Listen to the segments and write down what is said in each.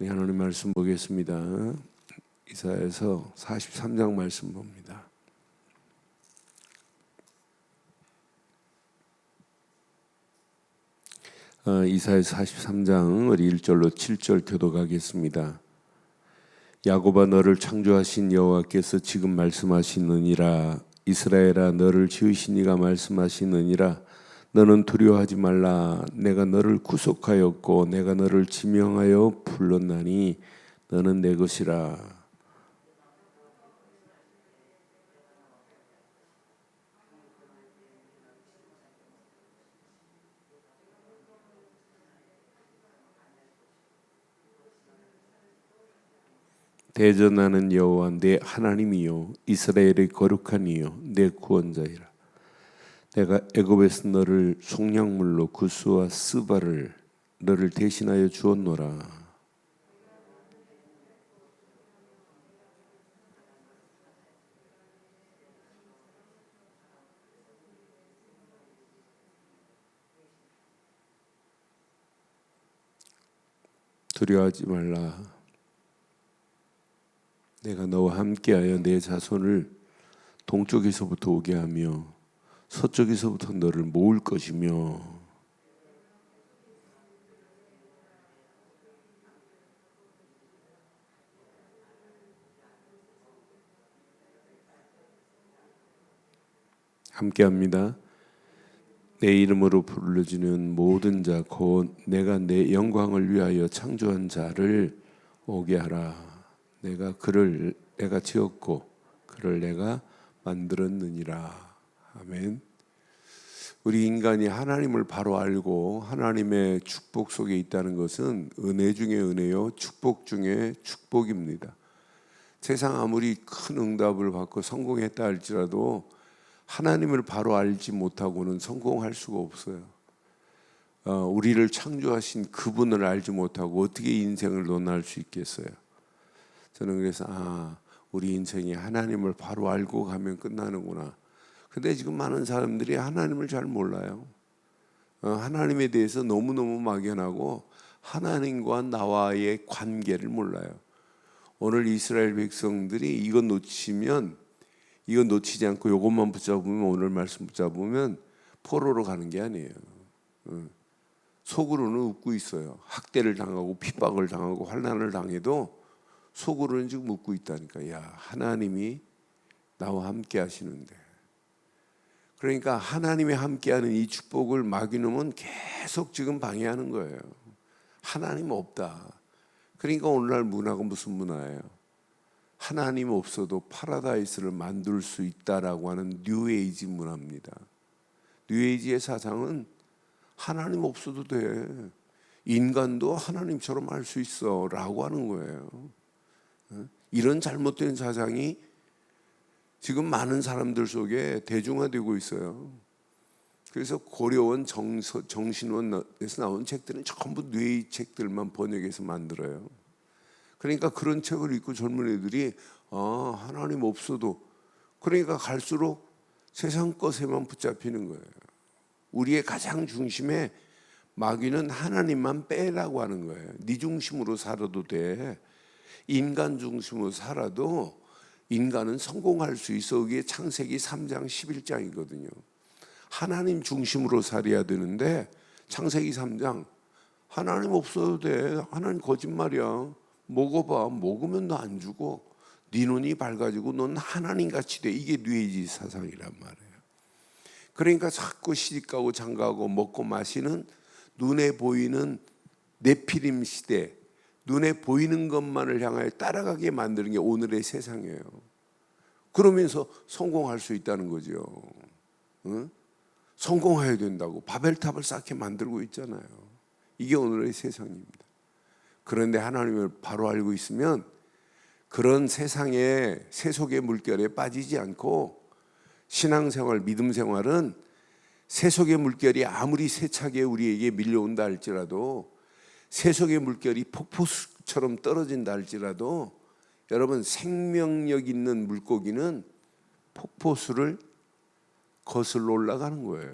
우리 하나님 말씀 보겠습니다. 이사야서 43장 말씀 봅니다. 이사야서 43장 우리 1절로 7절 교독하겠습니다. 야곱아, 너를 창조하신 여호와께서 지금 말씀하시느니라. 이스라엘아, 너를 지으신 이가 말씀하시느니라. 너는 두려워하지 말라. 내가 너를 구속하였고 내가 너를 지명하여 불렀나니 너는 내 것이라. 대전하는 여호와 내 하나님이요 이스라엘의 거룩한 이요 내 구원자이라. 내가 애굽에서 너를 속량물로 구스와 스바를 너를 대신하여 주었노라. 두려워하지 말라. 내가 너와 함께하여 내 자손을 동쪽에서부터 오게 하며 서쪽에서부터 너를 모을 것이며 함께합니다. 내 이름으로 불러지는 모든 자 곧 내가 내 영광을 위하여 창조한 자를 오게 하라. 내가 지었고 그를 내가 만들었느니라. 아멘. 우리 인간이 하나님을 바로 알고 하나님의 축복 속에 있다는 것은 은혜 중에 은혜요 축복 중에 축복입니다. 세상 아무리 큰 응답을 받고 성공했다 할지라도 하나님을 바로 알지 못하고는 성공할 수가 없어요. 우리를 창조하신 그분을 알지 못하고 어떻게 인생을 논할 수 있겠어요? 저는 그래서 우리 인생이 하나님을 바로 알고 가면 끝나는구나. 근데 지금 많은 사람들이 하나님을 잘 몰라요. 하나님에 대해서 너무너무 막연하고 하나님과 나와의 관계를 몰라요. 오늘 이스라엘 백성들이 이거 놓치지 않고 이것만 붙잡으면, 오늘 말씀 붙잡으면 포로로 가는 게 아니에요. 속으로는 웃고 있어요. 학대를 당하고 핍박을 당하고 환난을 당해도 속으로는 지금 웃고 있다니까. 야, 하나님이 나와 함께 하시는데. 그러니까 하나님이 함께하는 이 축복을 마귀놈은 계속 지금 방해하는 거예요. 하나님 없다. 그러니까 오늘날 문화가 무슨 문화예요? 하나님 없어도 파라다이스를 만들 수 있다라고 하는 뉴에이지 문화입니다. 뉴에이지의 사상은 하나님 없어도 돼. 인간도 하나님처럼 할 수 있어 라고 하는 거예요. 이런 잘못된 사상이 지금 많은 사람들 속에 대중화되고 있어요. 그래서 고려원 정신원에서 나온 책들은 전부 뇌의 책들만 번역해서 만들어요. 그러니까 그런 책을 읽고 젊은 애들이 하나님 없어도, 그러니까 갈수록 세상 것에만 붙잡히는 거예요. 우리의 가장 중심에 마귀는 하나님만 빼라고 하는 거예요. 네 중심으로 살아도 돼. 인간 중심으로 살아도 인간은 성공할 수 있어. 그게 창세기 3장 11장이거든요. 하나님 중심으로 살아야 되는데 창세기 3장 하나님 없어도 돼. 하나님 거짓말이야. 먹어봐. 먹으면 너 안 죽어. 네 눈이 밝아지고 넌 하나님같이 돼. 이게 뇌지 사상이란 말이에요. 그러니까 자꾸 시집가고 장가가고 먹고 마시는 눈에 보이는 네피림 시대, 눈에 보이는 것만을 향하여 따라가게 만드는 게 오늘의 세상이에요. 그러면서 성공할 수 있다는 거죠. 성공해야 된다고 바벨탑을 쌓게 만들고 있잖아요. 이게 오늘의 세상입니다. 그런데 하나님을 바로 알고 있으면 그런 세상의 세속의 물결에 빠지지 않고, 신앙생활, 믿음생활은 세속의 물결이 아무리 세차게 우리에게 밀려온다 할지라도, 세속의 물결이 폭포수처럼 떨어진다 할지라도, 여러분, 생명력 있는 물고기는 폭포수를 거슬러 올라가는 거예요.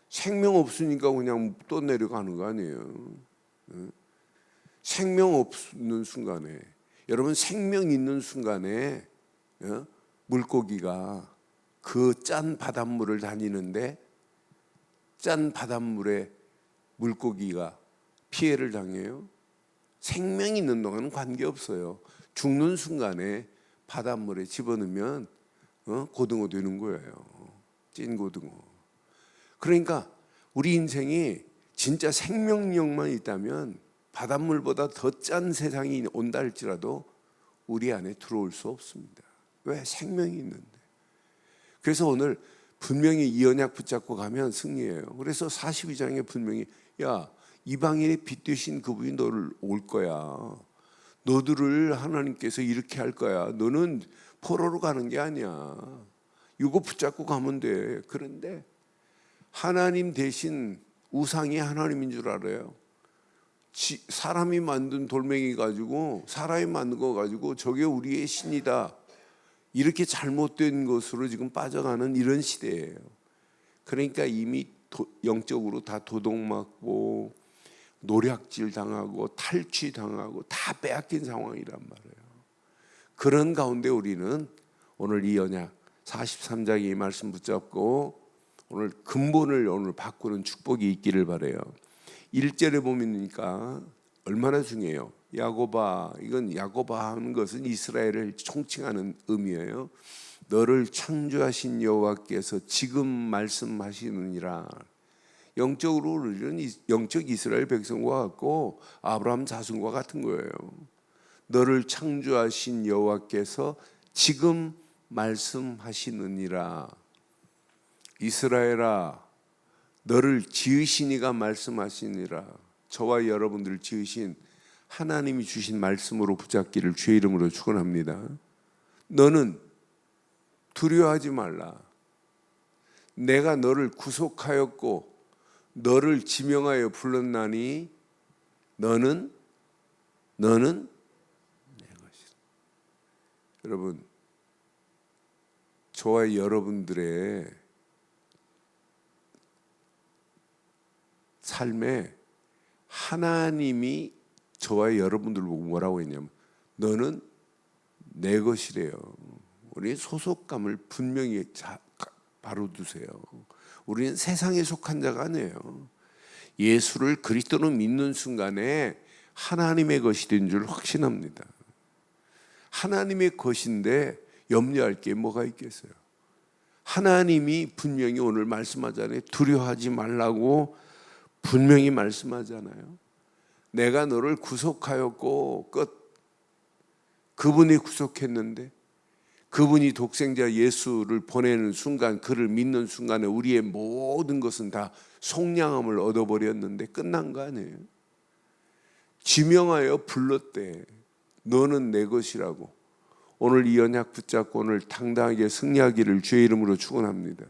생명 없으니까 그냥 또 내려가는 거 아니에요. 생명 없는 순간에, 여러분 생명 있는 순간에 물고기가 그 짠 바닷물을 다니는데 짠 바닷물에 물고기가 피해를 당해요? 생명이 있는 동안은 관계없어요. 죽는 순간에 바닷물에 집어넣으면 고등어 되는 거예요. 찐 고등어. 그러니까 우리 인생이 진짜 생명력만 있다면 바닷물보다 더 짠 세상이 온다 할지라도 우리 안에 들어올 수 없습니다. 왜? 생명이 있는데. 그래서 오늘 분명히 이 언약 붙잡고 가면 승리예요. 그래서 42장에 분명히 야, 이방인의 빛 되신 그분이 너를 올 거야. 너들을 하나님께서 이렇게 할 거야. 너는 포로로 가는 게 아니야. 이거 붙잡고 가면 돼. 그런데 하나님 대신 우상이 하나님인 줄 알아요. 사람이 만든 돌멩이 가지고, 사람이 만든 거 가지고 저게 우리의 신이다, 이렇게 잘못된 것으로 지금 빠져가는 이런 시대예요. 그러니까 이미 영적으로 다 도둑맞고 노략질 당하고 탈취 당하고 다 빼앗긴 상황이란 말이에요. 그런 가운데 우리는 오늘 이 언약 43장의 이 말씀 붙잡고 오늘 근본을 오늘 바꾸는 축복이 있기를 바라요. 1절에 보니까 얼마나 중요해요. 야곱아, 이건 야곱아 하는 것은 이스라엘을 총칭하는 의미예요. 너를 창조하신 여호와께서 지금 말씀하시느니라. 영적으로 우리는 영적 이스라엘 백성과 같고 아브라함 자손과 같은 거예요. 너를 창조하신 여호와께서 지금 말씀하시느니라. 이스라엘아, 너를 지으신 이가 말씀하시니라. 저와 여러분들 지으신 하나님이 주신 말씀으로 붙잡기를 주의 이름으로 축원합니다. 너는 두려워하지 말라. 내가 너를 구속하였고 너를 지명하여 불렀나니 너는 내 것이다. 여러분, 저와 여러분들의 삶에 하나님이 저와 여러분들 보고 뭐라고 했냐면 너는 내 것이래요. 우리 소속감을 분명히 바로 두세요. 우리는 세상에 속한 자가 아니에요. 예수를 그리스도로 믿는 순간에 하나님의 것이 된 줄 확신합니다. 하나님의 것인데 염려할 게 뭐가 있겠어요? 하나님이 분명히 오늘 말씀하잖아요. 두려워하지 말라고 분명히 말씀하잖아요. 내가 너를 구속하였고 끝. 그분이 구속했는데 그분이 독생자 예수를 보내는 순간, 그를 믿는 순간에 우리의 모든 것은 다 속량함을 얻어버렸는데 끝난 거 아니에요? 지명하여 불렀대. 너는 내 것이라고. 오늘 이 언약 붙잡고 오늘 당당하게 승리하기를 주의 이름으로 축원합니다.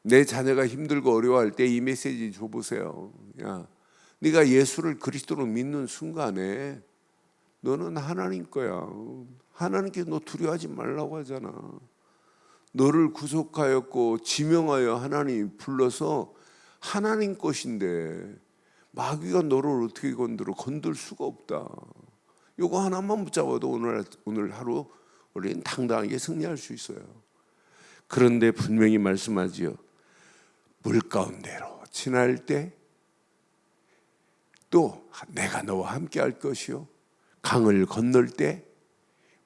내 자녀가 힘들고 어려워할 때 이 메시지 줘보세요. 야, 네가 예수를 그리스도로 믿는 순간에 너는 하나님 거야. 하나님께 너 두려워하지 말라고 하잖아. 너를 구속하였고 지명하여 하나님이 불러서 하나님 것인데 마귀가 너를 어떻게 건들 수가 없다. 이거 하나만 붙잡아도 오늘 하루 우리는 당당하게 승리할 수 있어요. 그런데 분명히 말씀하지요. 물 가운데로 지날 때 또 내가 너와 함께 할 것이요. 강을 건널 때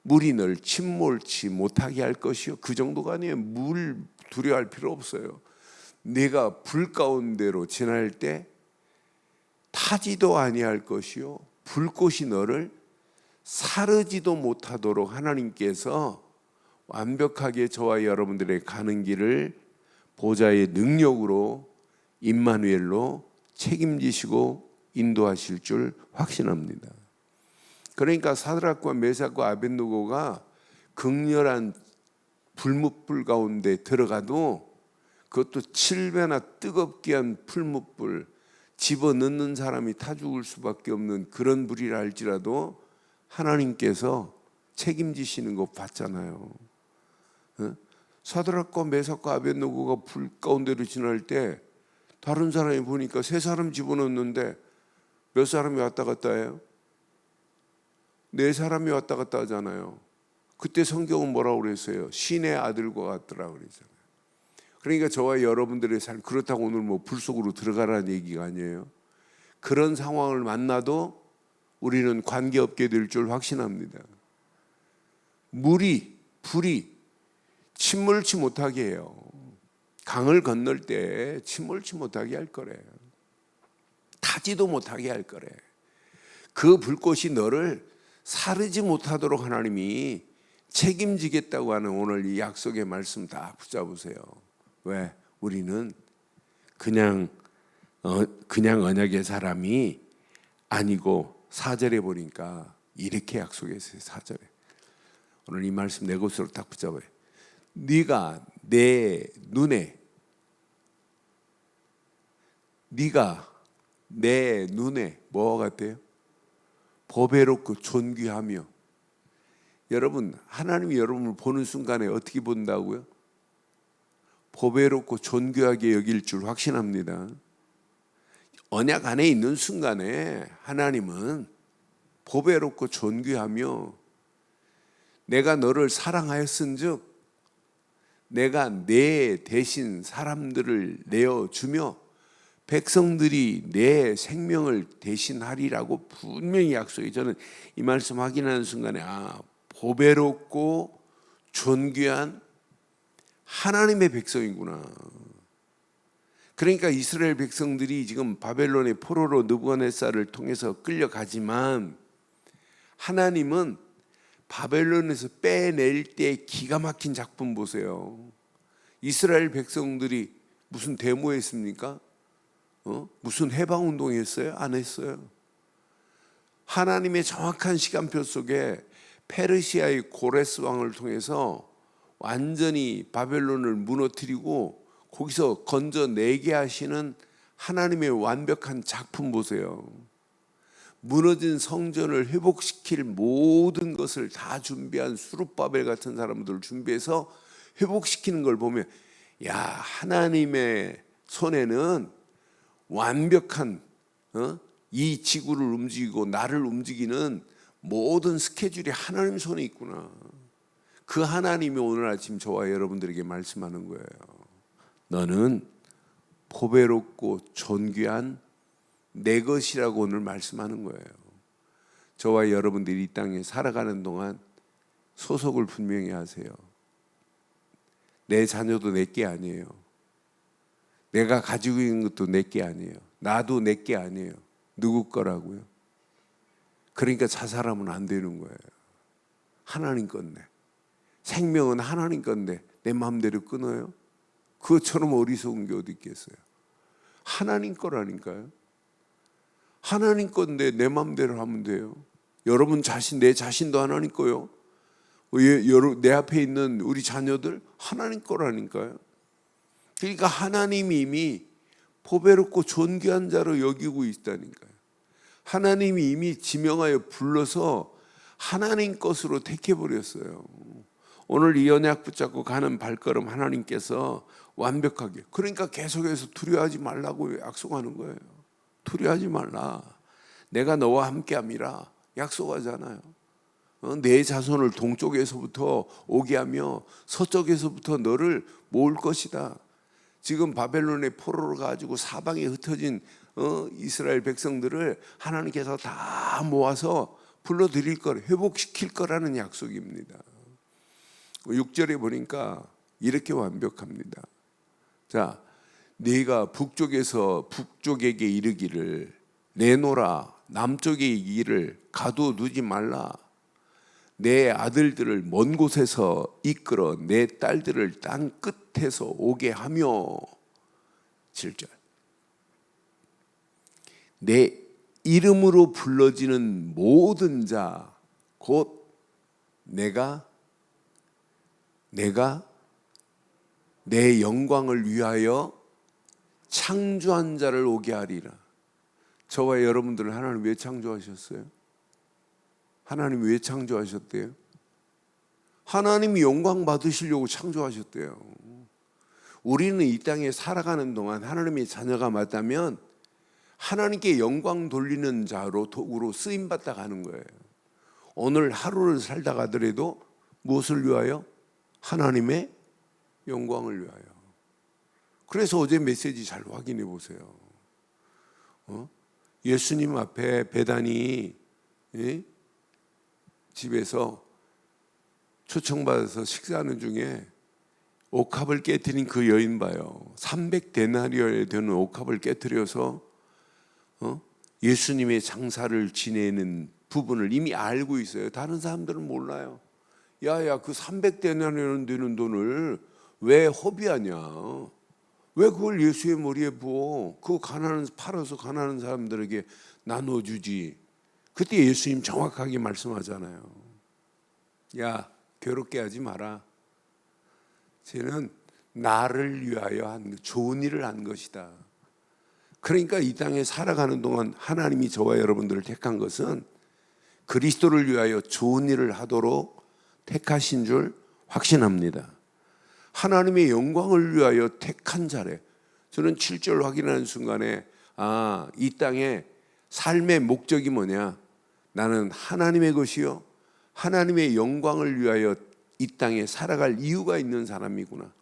물이 널 침몰치 못하게 할 것이요. 그 정도가 아니에요. 물 두려워할 필요 없어요. 네가 불 가운데로 지날 때 타지도 아니할 것이요. 불꽃이 너를 사르지도 못하도록 하나님께서 완벽하게 저와 여러분들의 가는 길을 보좌의 능력으로 임마누엘로 책임지시고 인도하실 줄 확신합니다. 그러니까 사드락과 메삭과 아벳느고가 극렬한 불뭇불 가운데 들어가도 그것도 7배나 뜨겁게 한 풀뭇불, 집어넣는 사람이 타 죽을 수밖에 없는 그런 불이라 할지라도 하나님께서 책임지시는 거 봤잖아요. 사드락과 메삭과 아벳느고가 불 가운데로 지날 때 다른 사람이 보니까 세 사람 집어넣는데 몇 사람이 왔다 갔다 해요? 네 사람이 왔다 갔다 하잖아요. 그때 성경은 뭐라고 그랬어요? 신의 아들과 같더라고 그랬잖아요. 그러니까 저와 여러분들의 삶, 그렇다고 오늘 뭐 불 속으로 들어가라는 얘기가 아니에요. 그런 상황을 만나도 우리는 관계없게 될 줄 확신합니다. 불이 침몰치 못하게 해요. 강을 건널 때 침몰치 못하게 할 거래. 타지도 못하게 할 거래. 그 불꽃이 너를 사르지 못하도록 하나님이 책임지겠다고 하는 오늘 이 약속의 말씀 다 붙잡으세요. 왜? 우리는 그냥 언약의 사람이 아니고 4절에 보니까 이렇게 약속했어요. 4절에. 오늘 이 말씀 내 것으로 딱 붙잡아요. 네가 내 눈에 뭐가 같아요? 보배롭고 존귀하며. 여러분, 하나님이 여러분을 보는 순간에 어떻게 본다고요? 보배롭고 존귀하게 여길 줄 확신합니다. 언약 안에 있는 순간에 하나님은 보배롭고 존귀하며 내가 너를 사랑하였은즉 내가 내 대신 사람들을 내어주며 백성들이 내 생명을 대신하리라고 분명히 약속해. 저는 이 말씀 확인하는 순간에 보배롭고 존귀한 하나님의 백성이구나. 그러니까 이스라엘 백성들이 지금 바벨론의 포로로 느부갓네살을 통해서 끌려가지만 하나님은 바벨론에서 빼낼 때 기가 막힌 작품 보세요. 이스라엘 백성들이 무슨 데모했습니까? 무슨 해방운동 했어요? 안 했어요. 하나님의 정확한 시간표 속에 페르시아의 고레스 왕을 통해서 완전히 바벨론을 무너뜨리고 거기서 건져내게 하시는 하나님의 완벽한 작품 보세요. 무너진 성전을 회복시킬 모든 것을 다 준비한 수룹바벨 같은 사람들을 준비해서 회복시키는 걸 보면 하나님의 손에는 완벽한 이 지구를 움직이고 나를 움직이는 모든 스케줄이 하나님 손에 있구나. 그 하나님이 오늘 아침 저와 여러분들에게 말씀하는 거예요. 너는 보배롭고 존귀한 내 것이라고 오늘 말씀하는 거예요. 저와 여러분들이 이 땅에 살아가는 동안 소속을 분명히 하세요. 내 자녀도 내게 아니에요. 내가 가지고 있는 것도 내게 아니에요. 나도 내게 아니에요. 누구 거라고요? 그러니까 자살하면 안 되는 거예요. 하나님 건데. 생명은 하나님 건데 내 마음대로 끊어요? 그것처럼 어리석은 게 어디 있겠어요? 하나님 거라니까요. 하나님 건데 내 마음대로 하면 돼요. 여러분 자신, 내 자신도 하나님 거요. 내 앞에 있는 우리 자녀들 하나님 거라니까요. 그러니까 하나님이 이미 보배롭고 존귀한 자로 여기고 있다니까요. 하나님이 이미 지명하여 불러서 하나님 것으로 택해버렸어요. 오늘 이 언약 붙잡고 가는 발걸음 하나님께서 완벽하게, 그러니까 계속해서 두려워하지 말라고 약속하는 거예요. 두려워하지 말라. 내가 너와 함께함이라 약속하잖아요. 내 자손을 동쪽에서부터 오게 하며 서쪽에서부터 너를 모을 것이다. 지금 바벨론의 포로로 가지고 사방에 흩어진 이스라엘 백성들을 하나님께서 다 모아서 불러들일 거라, 회복시킬 거라는 약속입니다. 6절에 보니까 이렇게 완벽합니다. 자, 네가 북쪽에게 이르기를 내노라, 남쪽에 이르기를 가둬두지 말라. 내 아들들을 먼 곳에서 이끌어 내 딸들을 땅 끝에서 오게 하며. 7절, 내 이름으로 불러지는 모든 자 곧 내가 내 영광을 위하여 창조한 자를 오게 하리라. 저와 여러분들은 하나님 왜 창조하셨어요? 하나님 왜 창조하셨대요? 하나님이 영광 받으시려고 창조하셨대요. 우리는 이 땅에 살아가는 동안 하나님의 자녀가 맞다면 하나님께 영광 돌리는 자로 도구로 쓰임 받다 가는 거예요. 오늘 하루를 살다 가더라도 무엇을 위하여? 하나님의 영광을 위하여. 그래서 어제 메시지 잘 확인해 보세요. 예수님 앞에 베다니 집에서 초청받아서 식사하는 중에 옥합을 깨트린 그 여인 봐요. 300데나리온에 되는 옥합을 깨트려서 예수님의 장사를 지내는 부분을 이미 알고 있어요. 다른 사람들은 몰라요. 야야, 그 300데나리온 되는 돈을 왜 허비하냐? 왜 그걸 예수의 머리에 부어? 그거 팔아서 가난한 사람들에게 나눠주지. 그때 예수님 정확하게 말씀하잖아요. 야, 괴롭게 하지 마라. 쟤는 나를 위하여 한 좋은 일을 한 것이다. 그러니까 이 땅에 살아가는 동안 하나님이 저와 여러분들을 택한 것은 그리스도를 위하여 좋은 일을 하도록 택하신 줄 확신합니다. 하나님의 영광을 위하여 택한 자래. 저는 7절 확인하는 순간에 이 땅의 삶의 목적이 뭐냐? 나는 하나님의 것이요 하나님의 영광을 위하여 이 땅에 살아갈 이유가 있는 사람이구나.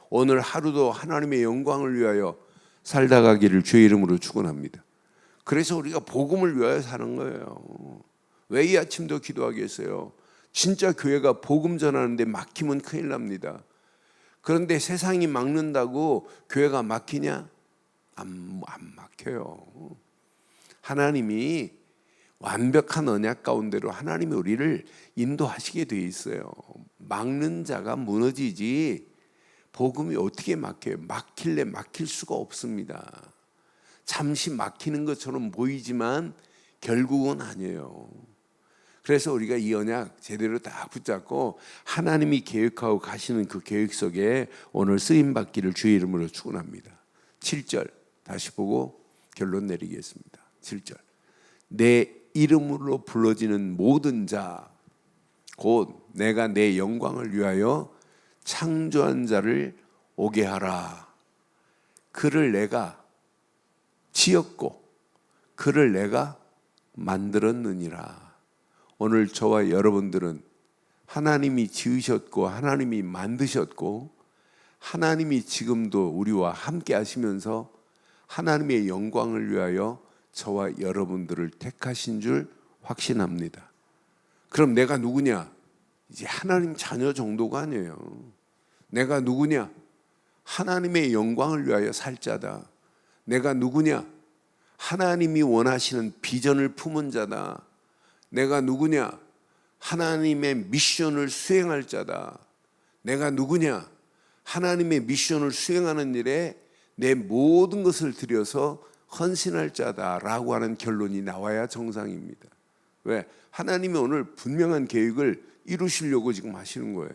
오늘 하루도 하나님의 영광을 위하여 살다 가기를 주의 이름으로 축원합니다. 그래서 우리가 복음을 위하여 사는 거예요. 왜 이 아침도 기도하겠어요? 진짜 교회가 복음 전하는데 막히면 큰일 납니다. 그런데 세상이 막는다고 교회가 막히냐? 안 막혀요. 하나님이 완벽한 언약 가운데로 하나님이 우리를 인도하시게 돼 있어요. 막는 자가 무너지지 복음이 어떻게 막혀요? 막힐래 막힐 수가 없습니다. 잠시 막히는 것처럼 보이지만 결국은 아니에요. 그래서 우리가 이 언약 제대로 딱 붙잡고 하나님이 계획하고 가시는 그 계획 속에 오늘 쓰임받기를 주의 이름으로 축원합니다. 7절 다시 보고 결론 내리겠습니다. 7절 내 이름으로 불러지는 모든 자 곧 내가 내 영광을 위하여 창조한 자를 오게 하라. 그를 내가 지었고 그를 내가 만들었느니라. 오늘 저와 여러분들은 하나님이 지으셨고 하나님이 만드셨고 하나님이 지금도 우리와 함께 하시면서 하나님의 영광을 위하여 저와 여러분들을 택하신 줄 확신합니다. 그럼 내가 누구냐? 이제 하나님 자녀 정도가 아니에요. 내가 누구냐? 하나님의 영광을 위하여 살 자다. 내가 누구냐? 하나님이 원하시는 비전을 품은 자다. 내가 누구냐? 하나님의 미션을 수행할 자다. 내가 누구냐? 하나님의 미션을 수행하는 일에 내 모든 것을 들여서 헌신할 자다라고 하는 결론이 나와야 정상입니다. 왜? 하나님이 오늘 분명한 계획을 이루시려고 지금 하시는 거예요.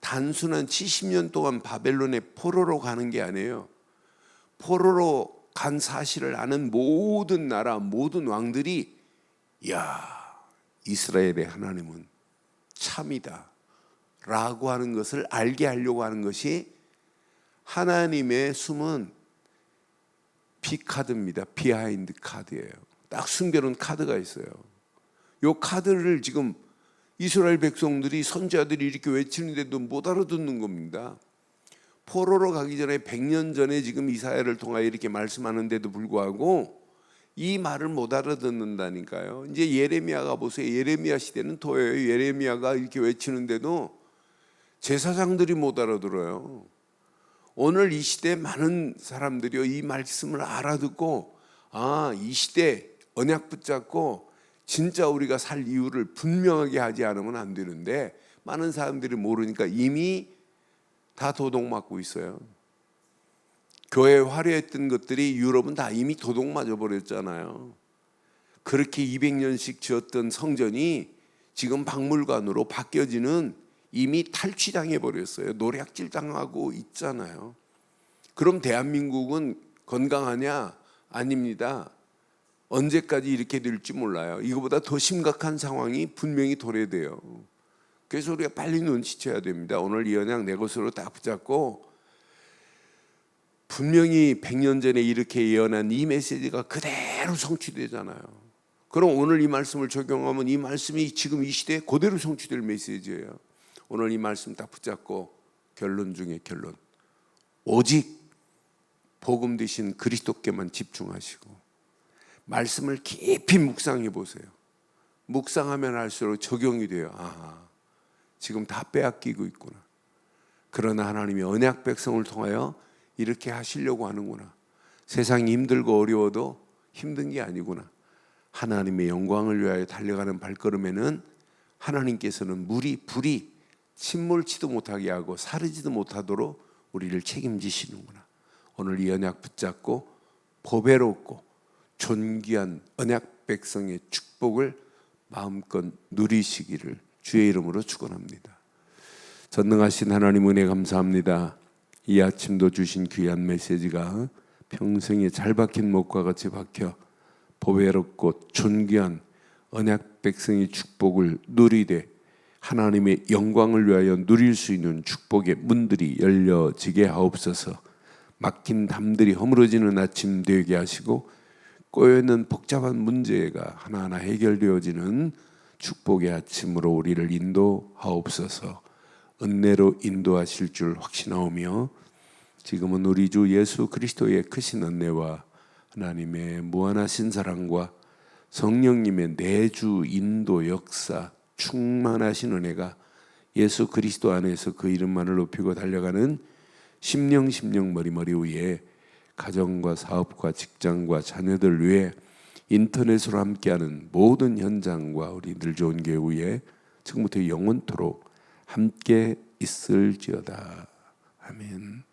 단순한 70년 동안 바벨론의 포로로 가는 게 아니에요. 포로로 간 사실을 아는 모든 나라, 모든 왕들이 이스라엘의 하나님은 참이다 라고 하는 것을 알게 하려고 하는 것이 하나님의 숨은 비카드입니다. 비하인드 카드예요. 딱 숨겨놓은 카드가 있어요. 이 카드를 지금 이스라엘 백성들이 선지자들이 이렇게 외치는데도 못 알아듣는 겁니다. 포로로 가기 전에 100년 전에 지금 이사야를 통하여 이렇게 말씀하는데도 불구하고 이 말을 못 알아듣는다니까요. 이제 예레미야가 보세요. 예레미야 시대는 더해요. 예레미야가 이렇게 외치는데도 제사장들이 못 알아들어요. 오늘 이 시대에 많은 사람들이 이 말씀을 알아듣고 이 시대 언약 붙잡고 진짜 우리가 살 이유를 분명하게 하지 않으면 안 되는데 많은 사람들이 모르니까 이미 다 도둑맞고 있어요. 교회에 화려했던 것들이 유럽은 다 이미 도둑맞아 버렸잖아요. 그렇게 200년씩 지었던 성전이 지금 박물관으로 바뀌어지는 이미 탈취당해 버렸어요. 노략질 당하고 있잖아요. 그럼 대한민국은 건강하냐? 아닙니다. 언제까지 이렇게 될지 몰라요. 이거보다 더 심각한 상황이 분명히 도래돼요. 그래서 우리가 빨리 눈치채야 됩니다. 오늘 이 언약 내 것으로 딱 붙잡고 분명히 100년 전에 이렇게 예언한 이 메시지가 그대로 성취되잖아요. 그럼 오늘 이 말씀을 적용하면 이 말씀이 지금 이 시대에 그대로 성취될 메시지예요. 오늘 이 말씀 딱 붙잡고 결론 중에 결론. 오직 복음 되신 그리스도께만 집중하시고 말씀을 깊이 묵상해 보세요. 묵상하면 할수록 적용이 돼요. 아, 지금 다 빼앗기고 있구나. 그러나 하나님이 언약 백성을 통하여 이렇게 하시려고 하는구나. 세상이 힘들고 어려워도 힘든 게 아니구나. 하나님의 영광을 위하여 달려가는 발걸음에는 하나님께서는 불이 침몰치도 못하게 하고 사르지도 못하도록 우리를 책임지시는구나. 오늘 이 언약 붙잡고 보배롭고 존귀한 언약 백성의 축복을 마음껏 누리시기를 주의 이름으로 축원합니다. 전능하신 하나님 은혜 감사합니다. 이 아침도 주신 귀한 메시지가 평생에 잘 박힌 목과 같이 박혀 보배롭고 존귀한 언약 백성의 축복을 누리되 하나님의 영광을 위하여 누릴 수 있는 축복의 문들이 열려지게 하옵소서. 막힌 담들이 허물어지는 아침 되게 하시고 꼬여있는 복잡한 문제가 하나하나 해결되어지는 축복의 아침으로 우리를 인도하옵소서. 은혜로 인도하실 줄 확신하오며 지금은 우리 주 예수 그리스도의 크신 은혜와 하나님의 무한하신 사랑과 성령님의 내주 인도 역사 충만하신 은혜가 예수 그리스도 안에서 그 이름만을 높이고 달려가는 심령 머리머리 위에 가정과 사업과 직장과 자녀들 위해 인터넷으로 함께하는 모든 현장과 우리 늘 좋은 교회 위에 지금부터 영원토록 함께 있을지어다. 아멘.